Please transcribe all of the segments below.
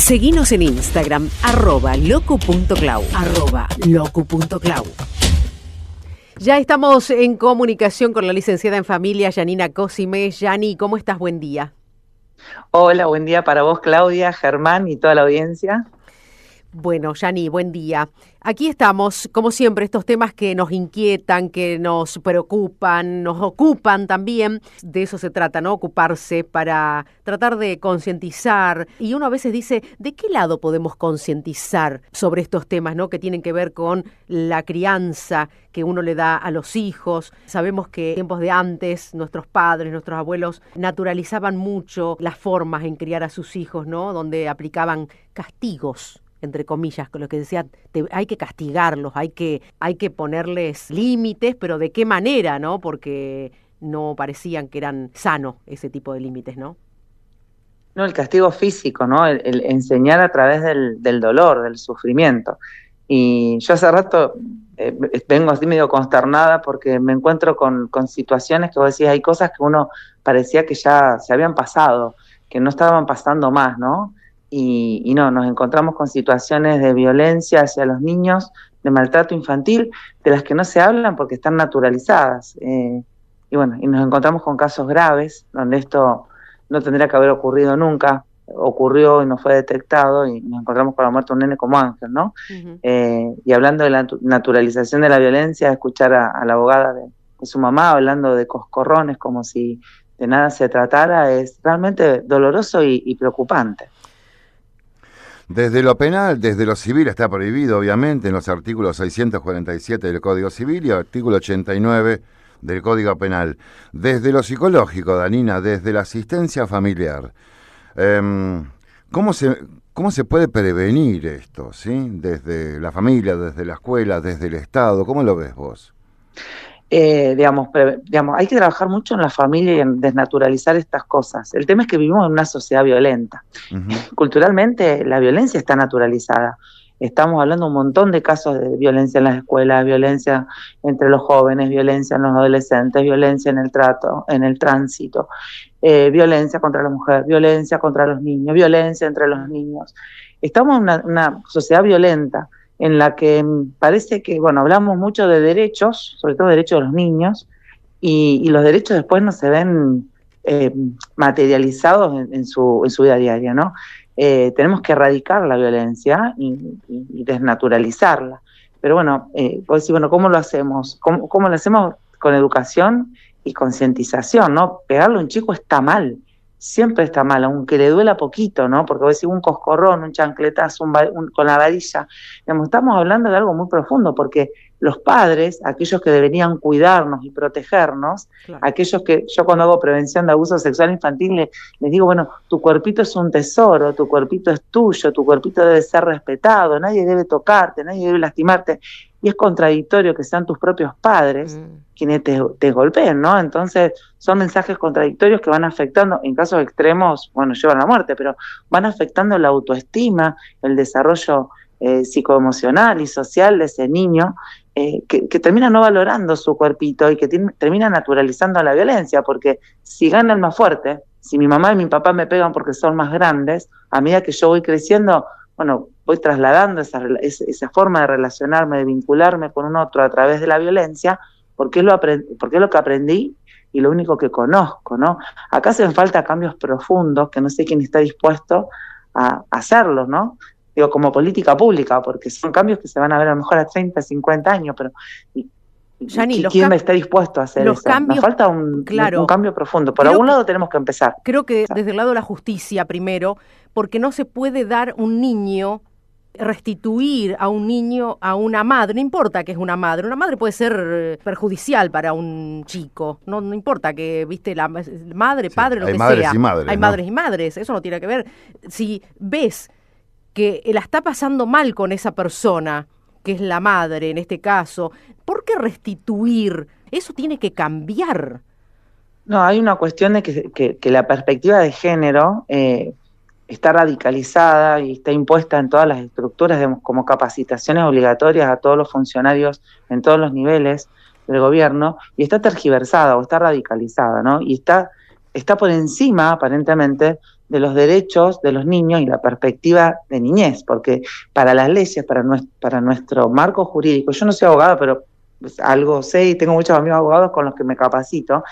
Seguinos en Instagram, @locu.clau, @locu.clau. Ya estamos en comunicación con la licenciada en familia, Yanina Cosime. Yani, ¿cómo estás? Buen día. Hola, buen día para vos, Claudia, Germán y toda la audiencia. Bueno, Yani, buen día. Aquí estamos, como siempre, estos temas que nos inquietan, que nos preocupan, nos ocupan también. De eso se trata, ¿no? Ocuparse para tratar de concientizar. Y uno a veces dice, ¿de qué lado podemos concientizar sobre estos temas, ¿no? Que tienen que ver con la crianza que uno le da a los hijos. Sabemos que en tiempos de antes, nuestros padres, nuestros abuelos, naturalizaban mucho las formas en criar a sus hijos, ¿no? Donde aplicaban castigos, entre comillas, con lo que decía, hay que castigarlos, hay que ponerles límites, pero ¿de qué manera, no? Porque no parecían que eran sanos ese tipo de límites, ¿no? No, el castigo físico, ¿no? El enseñar a través del dolor, del sufrimiento. Y yo hace rato vengo así medio consternada porque me encuentro con situaciones que vos decís, hay cosas que uno parecía que ya se habían pasado, que no estaban pasando más, ¿no? Y no, nos encontramos con situaciones de violencia hacia los niños, de maltrato infantil, de las que no se hablan porque están naturalizadas. Y bueno, y nos encontramos con casos graves, donde esto no tendría que haber ocurrido nunca, ocurrió y no fue detectado, y nos encontramos con la muerte de un nene como Ángel, ¿no? Uh-huh. Y hablando de la naturalización de la violencia, escuchar a la abogada de su mamá hablando de coscorrones como si de nada se tratara, es realmente doloroso y preocupante. Desde lo penal, desde lo civil está prohibido, obviamente, en los artículos 647 del Código Civil y artículo 89 del Código Penal. Desde lo psicológico, Danina, desde la asistencia familiar, ¿cómo se puede prevenir esto, ¿sí? Desde la familia, desde la escuela, desde el Estado, ¿cómo lo ves vos? Digamos, hay que trabajar mucho en la familia y en desnaturalizar estas cosas. El tema es que vivimos en una sociedad violenta. Uh-huh. Culturalmente la violencia está naturalizada. Estamos hablando de un montón de casos de violencia en las escuelas, violencia entre los jóvenes, violencia en los adolescentes, violencia en el trato, en el tránsito, violencia contra la mujer, violencia contra los niños, violencia entre los niños. Estamos en una sociedad violenta, en la que parece que, bueno, hablamos mucho de derechos, sobre todo derechos de los niños, y los derechos después no se ven materializados en su vida diaria, ¿no? Tenemos que erradicar la violencia y desnaturalizarla. Pero bueno, vos decís, bueno, ¿cómo lo hacemos? ¿Cómo lo hacemos? Con educación y concientización, ¿no? Pegarle a un chico está mal. Siempre está mal, aunque le duela poquito, ¿no? Porque vos decís un coscorrón, un chancletazo, con la varilla. Digamos, estamos hablando de algo muy profundo, porque los padres, aquellos que deberían cuidarnos y protegernos, claro, aquellos que yo cuando hago prevención de abuso sexual infantil les digo, bueno, tu cuerpito es un tesoro, tu cuerpito es tuyo, tu cuerpito debe ser respetado, nadie debe tocarte, nadie debe lastimarte. Y es contradictorio que sean tus propios padres quienes te golpeen, ¿no? Entonces son mensajes contradictorios que van afectando, en casos extremos, bueno, llevan a la muerte, pero van afectando la autoestima, el desarrollo psicoemocional y social de ese niño, que termina no valorando su cuerpito y que termina naturalizando la violencia, porque si gana el más fuerte, si mi mamá y mi papá me pegan porque son más grandes, a medida que yo voy creciendo, bueno, voy trasladando esa forma de relacionarme, de vincularme con un otro a través de la violencia, porque es lo que aprendí y lo único que conozco, ¿no? Acá hacen falta cambios profundos, que no sé quién está dispuesto a hacerlos, ¿no? Digo, como política pública, porque son cambios que se van a ver a lo mejor a 30, 50 años, pero Yani, ¿quién está dispuesto a hacer eso? Cambios, nos falta un cambio profundo. Por algún lado tenemos que empezar. Creo que desde el lado de la justicia primero, porque no se puede dar un niño, restituir a un niño a una madre, no importa que es una madre puede ser perjudicial para un chico, no importa que, viste, la madre, padre, lo que sea. Hay madres, hay madres y madres, eso no tiene que ver. Si ves que la está pasando mal con esa persona, que es la madre en este caso, ¿por qué restituir? Eso tiene que cambiar. No, hay una cuestión de que la perspectiva de género está radicalizada y está impuesta en todas las estructuras, como capacitaciones obligatorias a todos los funcionarios en todos los niveles del gobierno, y está tergiversada o está radicalizada, ¿no? Y está por encima, aparentemente, de los derechos de los niños y la perspectiva de niñez, porque para las leyes, para nuestro marco jurídico, yo no soy abogada, pero pues algo sé y tengo muchos amigos abogados con los que me capacito,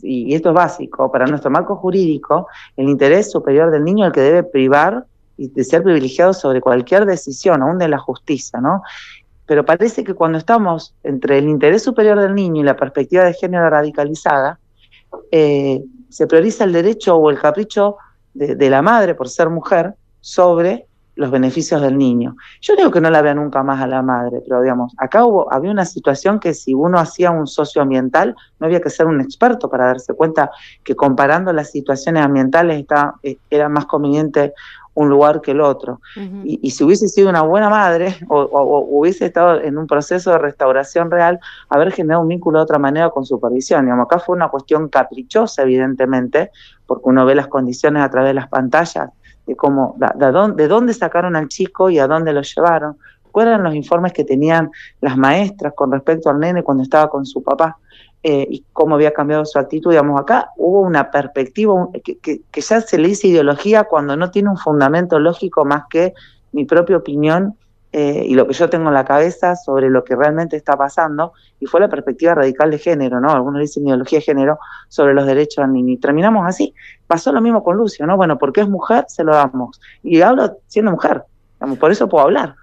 y esto es básico, para nuestro marco jurídico, el interés superior del niño es el que debe privar y de ser privilegiado sobre cualquier decisión, aún de la justicia, ¿no? Pero parece que cuando estamos entre el interés superior del niño y la perspectiva de género radicalizada, se prioriza el derecho o el capricho de la madre por ser mujer sobre los beneficios del niño. Yo digo que no la vea nunca más a la madre, pero digamos, acá había una situación que si uno hacía un socioambiental, no había que ser un experto para darse cuenta que comparando las situaciones ambientales era más conveniente un lugar que el otro. Uh-huh. Y si hubiese sido una buena madre o hubiese estado en un proceso de restauración real, haber generado un vínculo de otra manera con supervisión. Digamos, acá fue una cuestión caprichosa, evidentemente, porque uno ve las condiciones a través de las pantallas, de cómo, de dónde sacaron al chico y a dónde lo llevaron, cuáles eran los informes que tenían las maestras con respecto al nene cuando estaba con su papá, y cómo había cambiado su actitud. Digamos, acá hubo una perspectiva que ya se le dice ideología cuando no tiene un fundamento lógico más que mi propia opinión y lo que yo tengo en la cabeza sobre lo que realmente está pasando, y fue la perspectiva radical de género, ¿no? Algunos dicen ideología de género sobre los derechos del niño, y terminamos así. Pasó lo mismo con Lucio, ¿no? Bueno, porque es mujer, se lo damos, y hablo siendo mujer, digamos, por eso puedo hablar.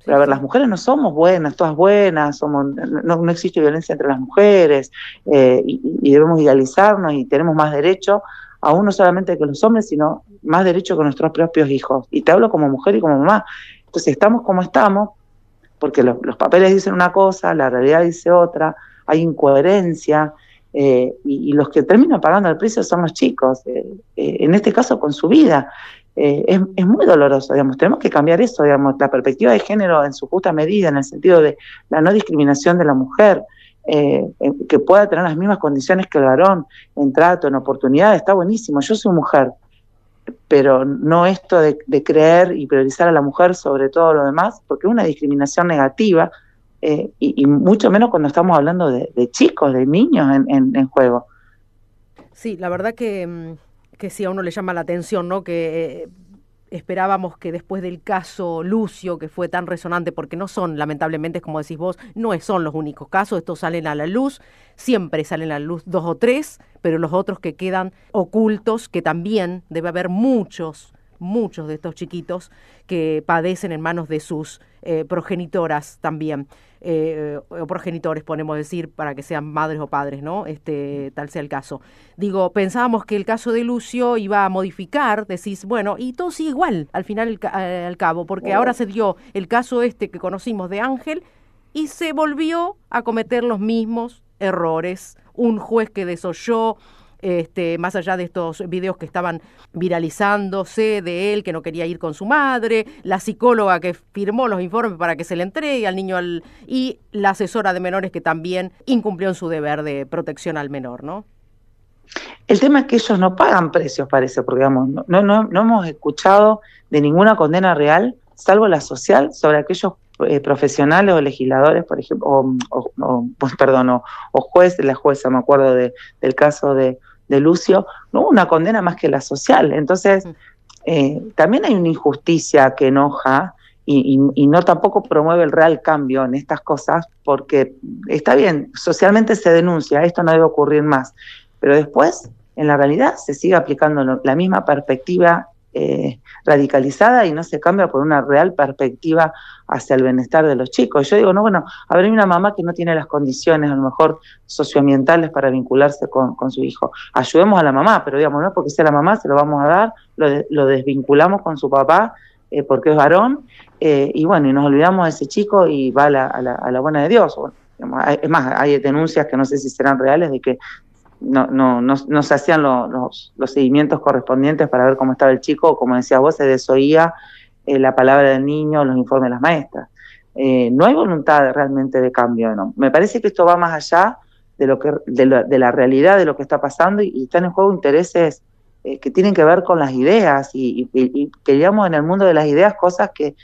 Pero a ver, las mujeres no somos buenas, todas buenas, no existe violencia entre las mujeres, y debemos idealizarnos y tenemos más derecho, aún no solamente que los hombres, sino más derecho que nuestros propios hijos. Y te hablo como mujer y como mamá. Entonces estamos como estamos, porque los papeles dicen una cosa, la realidad dice otra, hay incoherencia, y los que terminan pagando el precio son los chicos, en este caso con su vida. Es muy doloroso, digamos, tenemos que cambiar eso, digamos, la perspectiva de género en su justa medida, en el sentido de la no discriminación de la mujer, que pueda tener las mismas condiciones que el varón, en trato, en oportunidad, está buenísimo. Yo soy mujer, pero no esto de creer y priorizar a la mujer sobre todo lo demás, porque es una discriminación negativa, y mucho menos cuando estamos hablando de chicos, de niños en juego. Sí, la verdad que sí, a uno le llama la atención, ¿no? Que esperábamos que después del caso Lucio, que fue tan resonante, porque no son, lamentablemente, como decís vos, no son los únicos casos, estos salen a la luz, siempre salen a la luz 2 o 3, pero los otros que quedan ocultos, que también debe haber muchos de estos chiquitos que padecen en manos de sus progenitoras también, o progenitores, podemos decir, para que sean madres o padres, ¿no? Tal sea el caso. Digo, pensábamos que el caso de Lucio iba a modificar, decís, bueno, y todo sigue igual, al final, al cabo, porque ahora se dio el caso que conocimos de Ángel, y se volvió a cometer los mismos errores. Un juez que desoyó, más allá de estos videos que estaban viralizándose de él, que no quería ir con su madre, la psicóloga que firmó los informes para que se le entregue al niño, y la asesora de menores que también incumplió en su deber de protección al menor, ¿no? El tema es que ellos no pagan precios, parece, porque digamos, no hemos escuchado de ninguna condena real, salvo la social, sobre aquellos profesionales o legisladores, por ejemplo, o jueces, la jueza, me acuerdo del caso de Lucio, no hubo una condena más que la social. Entonces, también hay una injusticia que enoja y no tampoco promueve el real cambio en estas cosas, porque está bien, socialmente se denuncia, esto no debe ocurrir más, pero después, en la realidad, se sigue aplicando la misma perspectiva radicalizada y no se cambia por una real perspectiva hacia el bienestar de los chicos. Yo digo, no, bueno, a ver, hay una mamá que no tiene las condiciones, a lo mejor socioambientales, para vincularse con su hijo. Ayudemos a la mamá, pero digamos, no porque sea la mamá, se lo vamos a dar, lo desvinculamos con su papá, porque es varón, y bueno, y nos olvidamos de ese chico y va a la buena de Dios. Bueno, digamos, es más, hay denuncias que no sé si serán reales de que no se hacían los seguimientos correspondientes para ver cómo estaba el chico, como decías vos, se desoía la palabra del niño, los informes de las maestras. No hay voluntad realmente de cambio, ¿no? Me parece que esto va más allá de la realidad de lo que está pasando, y están en juego intereses que tienen que ver con las ideas, y que digamos en el mundo de las ideas cosas que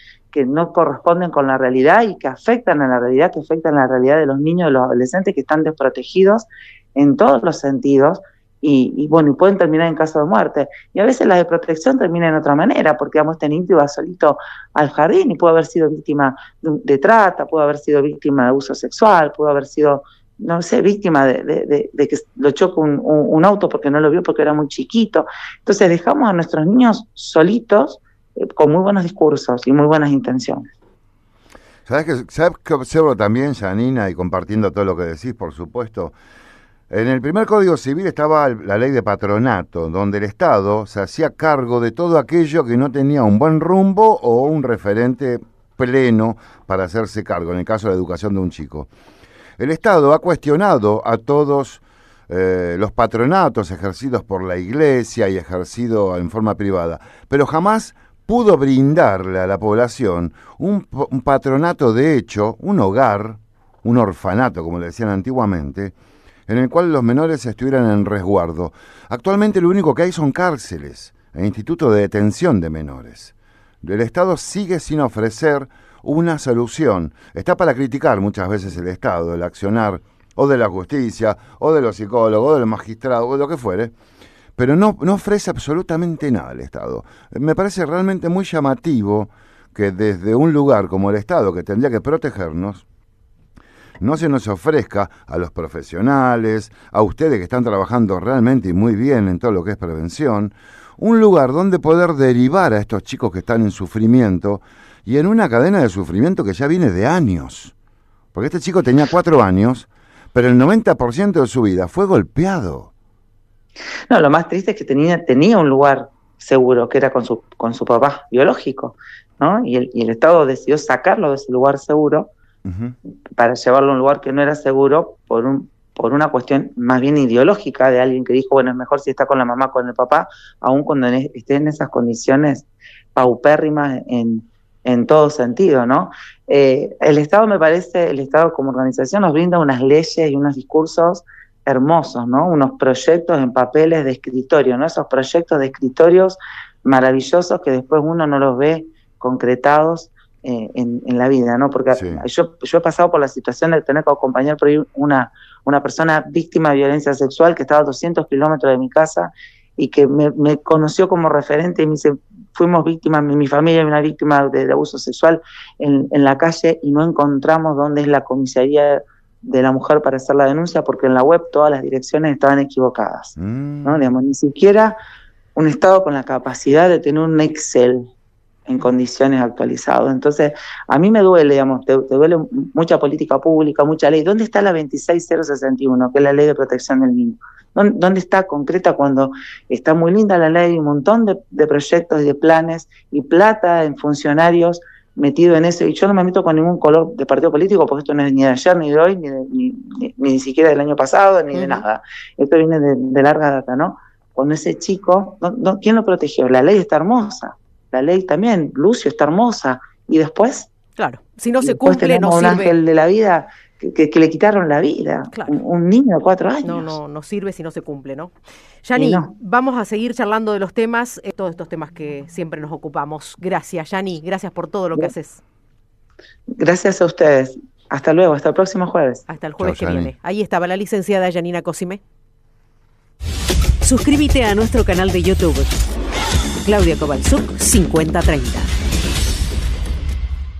no corresponden con la realidad y que afectan a la realidad, que afectan a la realidad de los niños y los adolescentes que están desprotegidos en todos los sentidos, y bueno, y pueden terminar en caso de muerte. Y a veces la de protección termina en otra manera, porque digamos, este niño iba solito al jardín y pudo haber sido víctima de trata, pudo haber sido víctima de abuso sexual, pudo haber sido, no sé, víctima de que lo chocó un auto porque no lo vio porque era muy chiquito. Entonces dejamos a nuestros niños solitos con muy buenos discursos y muy buenas intenciones. ¿Sabes qué observo también, Janina, y compartiendo todo lo que decís, por supuesto? En el primer Código Civil estaba la ley de patronato, donde el Estado se hacía cargo de todo aquello que no tenía un buen rumbo o un referente pleno para hacerse cargo, en el caso de la educación de un chico. El Estado ha cuestionado a todos los patronatos ejercidos por la Iglesia y ejercido en forma privada, pero jamás pudo brindarle a la población un patronato de hecho, un hogar, un orfanato, como le decían antiguamente, en el cual los menores estuvieran en resguardo. Actualmente lo único que hay son cárceles e institutos de detención de menores. El Estado sigue sin ofrecer una solución. Está para criticar muchas veces el Estado, el accionar o de la justicia, o de los psicólogos, o del magistrado, o de lo que fuere, pero no ofrece absolutamente nada el Estado. Me parece realmente muy llamativo que desde un lugar como el Estado, que tendría que protegernos, no se nos ofrezca a los profesionales, a ustedes que están trabajando realmente y muy bien en todo lo que es prevención, un lugar donde poder derivar a estos chicos que están en sufrimiento y en una cadena de sufrimiento que ya viene de años. Porque este chico tenía 4 años, pero el 90% de su vida fue golpeado. No, lo más triste es que tenía un lugar seguro, que era con su papá biológico, ¿no? Y el Estado decidió sacarlo de ese lugar seguro para llevarlo a un lugar que no era seguro por una cuestión más bien ideológica de alguien que dijo, bueno, es mejor si está con la mamá, con el papá, aun cuando esté en esas condiciones paupérrimas en todo sentido, ¿no? El Estado, me parece, el Estado como organización nos brinda unas leyes y unos discursos hermosos, ¿no? Unos proyectos en papeles de escritorio, ¿no? Esos proyectos de escritorios maravillosos que después uno no los ve concretados en la vida, ¿no? Porque sí. Yo he pasado por la situación de tener que acompañar por ahí una persona víctima de violencia sexual que estaba a 200 kilómetros de mi casa y que me conoció como referente y me dice, fuimos víctimas, mi familia una víctima de abuso sexual en la calle y no encontramos dónde es la comisaría de la mujer para hacer la denuncia porque en la web todas las direcciones estaban equivocadas, ¿no? Digamos, ni siquiera un Estado con la capacidad de tener un Excel en condiciones actualizadas. Entonces, a mí me duele, digamos, te duele mucha política pública, mucha ley. ¿Dónde está la 26061, que es la ley de protección del niño? ¿Dónde está concreta cuando está muy linda la ley, un montón de proyectos y de planes y plata en funcionarios metido en eso? Y yo no me meto con ningún color de partido político porque esto no es ni de ayer, ni de hoy, ni siquiera del año pasado, ni de nada. Esto viene de larga data, ¿no? Cuando ese chico, ¿quién lo protegió? La ley está hermosa. La ley también, Lucio está hermosa, y después... Claro, si no se cumple, no sirve. Un ángel de la vida que le quitaron la vida, claro. un niño de 4 años. No sirve si no se cumple, ¿no? Yani, vamos a seguir charlando de los temas, todos estos temas que siempre nos ocupamos. Gracias, Yani, gracias por todo lo que haces. Gracias a ustedes. Hasta luego, hasta el próximo jueves. Hasta el jueves que viene. Ahí estaba la licenciada Yanina Cosime. Suscríbete a nuestro canal de YouTube. Claudia Kowalczuk 5030.